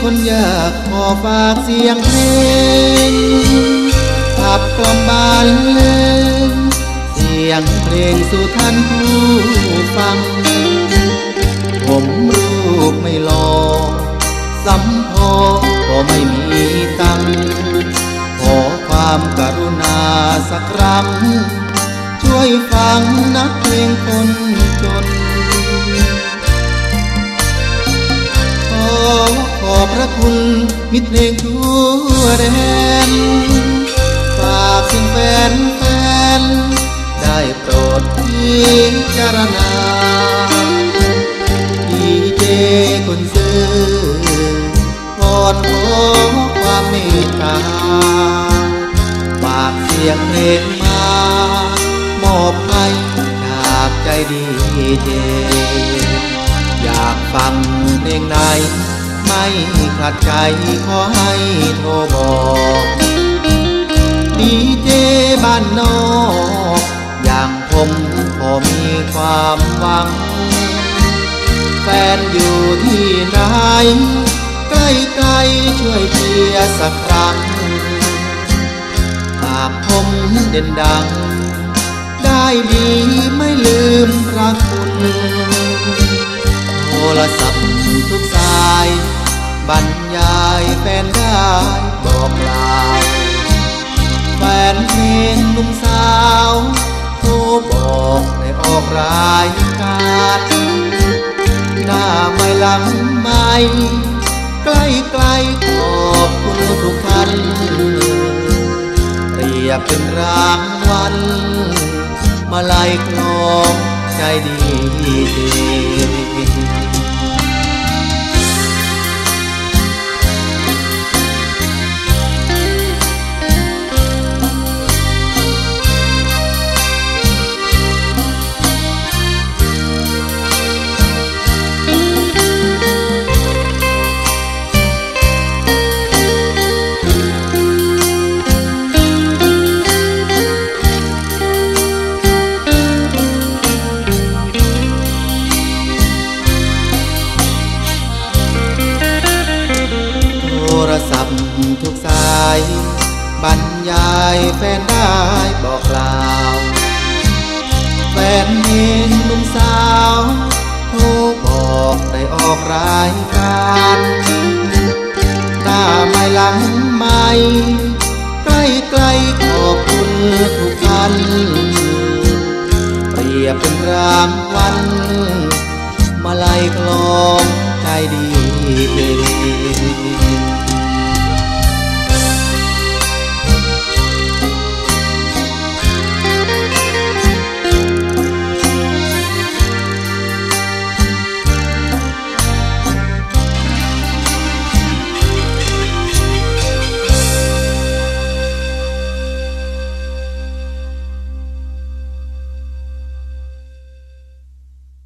คนอยากขอฝากเสียงเพลงขับกล่อมบานเลงเสียงเพลงสู่ท่านผู้ฟังผมรูปไม่หล่อสัมพอก็ไม่มีตังขอความกรุณาสักครั้งช่วยฟังนักเพลงคนจนขอบพระคุณมิตรเพลงทั่วแดนฝากเสียงแฟนได้โปรดพิจารณาดีเจคนซื้อวอนขอความเมตตาฝากเสียงเพลงมามอบให้จากใจดีเจอยากฟังเพลงไหนไม่ขัดใจขอให้โทรบอกดีเจบ้านนอกอย่างผมพอมีความหวังแฟนอยู่ที่ไหนใกล้ๆช่วยเชียร์สักครั้งหากผมเด่นดังได้ดีไม่ลืมพระคุณโทรศัพท์ทุกสายบรรยายแฟนได้บอกลาแฟนเพลงหนุ่มสาวโทรบอกให้ออกรายการหน้าไม่หลังไม่ใกล้ๆขอบคุณทุกท่านเปรียบเป็นรางวัลมาลัยคลองใจดีเจโทรศัพท์ทุกสายบรรยายแฟนได้บอกกล่าวแฟนเพลงหนุ่มสาวโทรบอกได้ออกรายการหน้าไม่หลังไม่ใกล้ๆขอบคุณทุกท่านเปรียบเป็นรางวัลมาลัยกลองใจดี